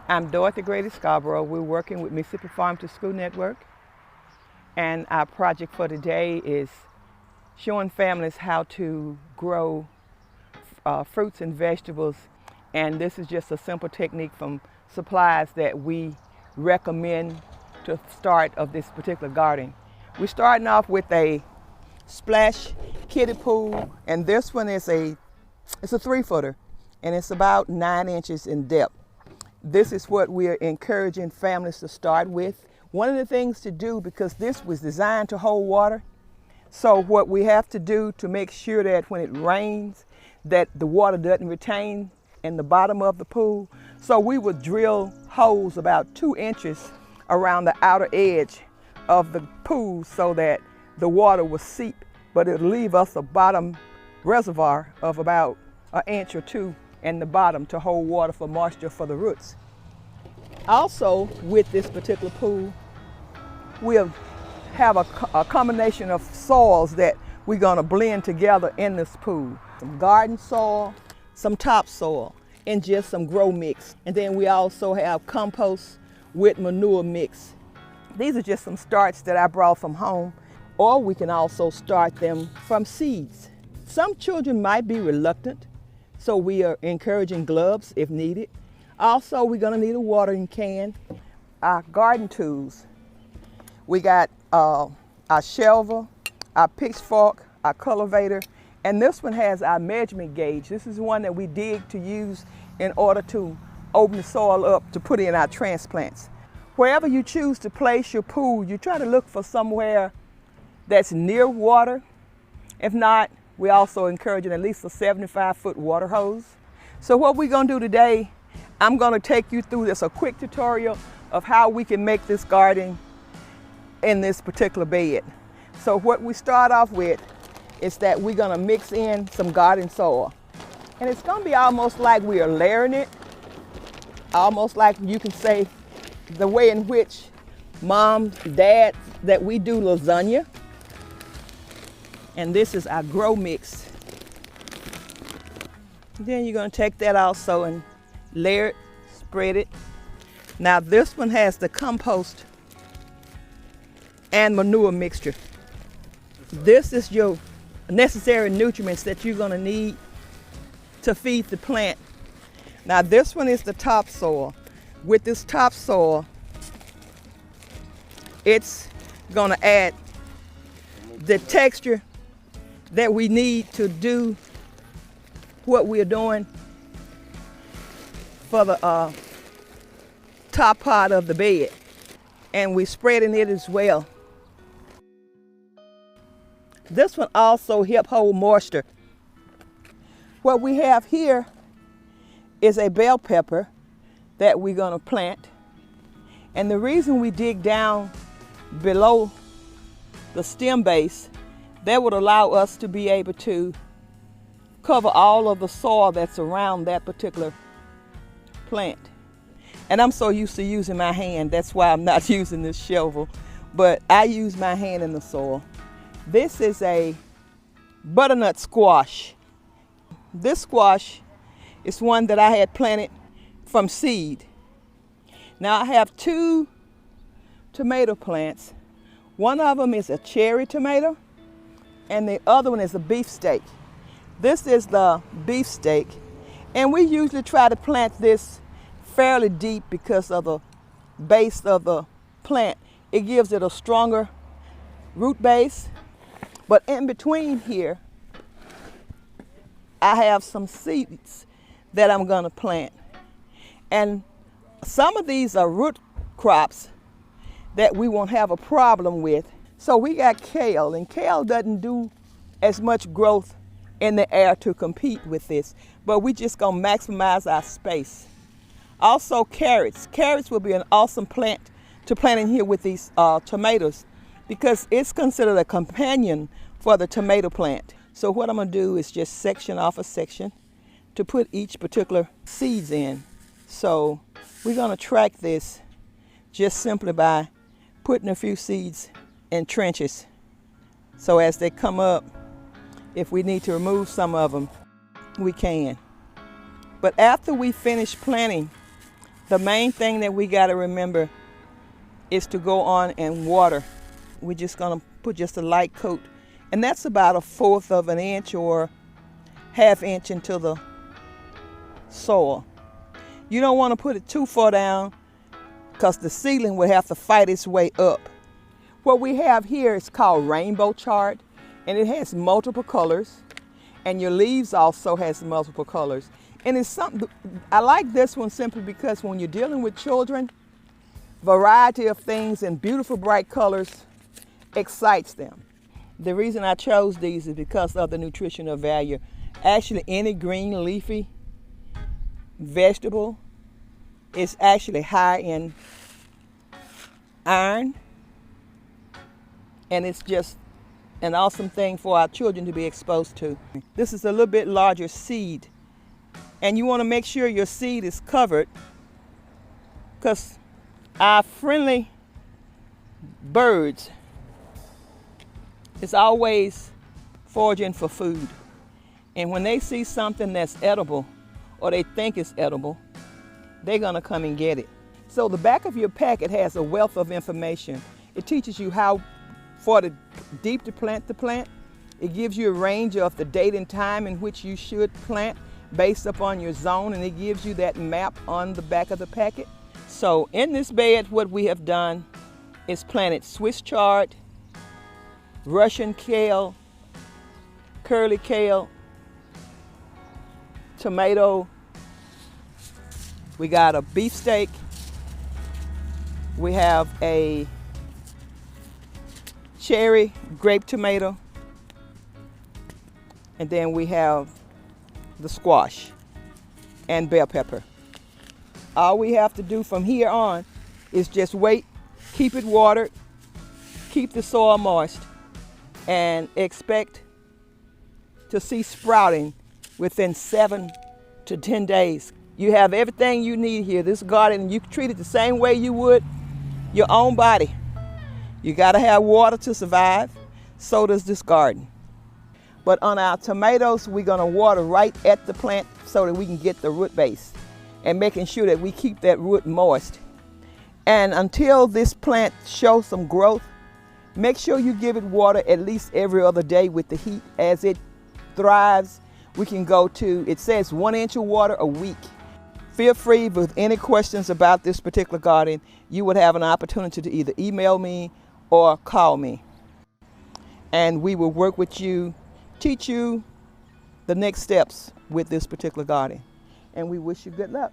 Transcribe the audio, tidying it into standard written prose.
I'm Dorothy Grady-Scarbrough. We're working with Mississippi Farm to School Network, and our project for today is showing families how to grow fruits and vegetables. And this is just a simple technique from supplies that we recommend to start of this particular garden. We're starting off with a splash kiddie pool, and this one is it's a 3-footer, and it's about 9 inches in depth. This is what we're encouraging families to start with. One of the things to do, because this was designed to hold water, so what we have to do to make sure that when it rains, that the water doesn't retain in the bottom of the pool. So we would drill holes about 2 inches around the outer edge of the pool so that the water will seep, but it'll leave us a bottom reservoir of about 1 inch or 2 in the bottom to hold water for moisture for the roots. Also, with this particular pool, we'll have a combination of soils that we're going to blend together in this pool. Some garden soil, some topsoil, and just some grow mix. And then we also have compost with manure mix. These are just some starts that I brought from home, or we can also start them from seeds. Some children might be reluctant, so we are encouraging gloves if needed. Also, we're going to need a watering can. Our garden tools, we got our shelver, our pitchfork, our cultivator, and this one has our measurement gauge. This is one that we dig to use in order to open the soil up to put in our transplants. Wherever you choose to place your pool, you try to look for somewhere that's near water. If not, we also encouraging at least a 75-foot water hose. So what we're going to do today, I'm going to take you through a quick tutorial of how we can make this garden in this particular bed. So what we start off with is that we're going to mix in some garden soil. And it's going to be almost like we are layering it, almost like you can say the way in which mom, dad, that we do lasagna. And this is our grow mix. Then you're going to take that also and layer it, spread it. Now this one has the compost and manure mixture. This is your necessary nutrients that you're going to need to feed the plant. Now this one is the topsoil. With this topsoil, it's going to add the texture that we need to do what we're doing for the top part of the bed. And we're spreading it as well. This one also helps hold moisture. What we have here is a bell pepper that we're going to plant. And the reason we dig down below the stem base, that would allow us to be able to cover all of the soil that's around that particular plant. And I'm so used to using my hand, that's why I'm not using this shovel, but I use my hand in the soil. This is a butternut squash. This squash is one that I had planted from seed. Now I have 2 tomato plants. One of them is a cherry tomato, and the other one is a beefsteak. This is the beefsteak, and we usually try to plant this fairly deep because of the base of the plant. It gives it a stronger root base. But in between here, I have some seeds that I'm going to plant. And some of these are root crops that we won't have a problem with. So we got kale, and kale doesn't do as much growth in the air to compete with this, but we just gonna maximize our space. Also carrots. Carrots will be an awesome plant to plant in here with these tomatoes because it's considered a companion for the tomato plant. So what I'm gonna do is just section off a section to put each particular seeds in. So we're gonna track this just simply by putting a few seeds in trenches. So as they come up, if we need to remove some of them, we can. But after we finish planting The main thing that we got to remember is to go on and water. We're just going to put just a light coat, and that's about 1/4 of an inch or 1/2 inch into the soil. You don't want to put it too far down because the seedling will have to fight its way up. What we have here is called rainbow chard, and it has multiple colors, and your leaves also has multiple colors. And it's something, I like this one simply because when you're dealing with children, variety of things and beautiful bright colors excites them. The reason I chose these is because of the nutritional value. Actually, any green leafy vegetable is actually high in iron, and it's just an awesome thing for our children to be exposed to. This is a little bit larger seed, and you want to make sure your seed is covered because our friendly birds is always foraging for food. And when they see something that's edible or they think it's edible, they're gonna come and get it. So the back of your packet has a wealth of information. It teaches you how far deep to plant the plant. It gives you a range of the date and time in which you should plant based upon your zone, and it gives you that map on the back of the packet. So in this bed, what we have done is planted Swiss chard, Russian kale, curly kale, tomato, we got a beefsteak, we have a cherry grape tomato, and then we have the squash and bell pepper. All we have to do from here on is just wait, keep it watered, keep the soil moist, and expect to see sprouting within 7 to 10 days. You have everything you need here. This garden, you can treat it the same way you would your own body. You gotta have water to survive. So does this garden. But on our tomatoes, we're gonna water right at the plant so that we can get the root base and making sure that we keep that root moist. And until this plant shows some growth, make sure you give it water at least every other day with the heat. As it thrives, we can go to, it says 1 inch of water a week. Feel free with any questions about this particular garden. You would have an opportunity to either email me or call me. And we will work with you, teach you the next steps with this particular garden. And we wish you good luck.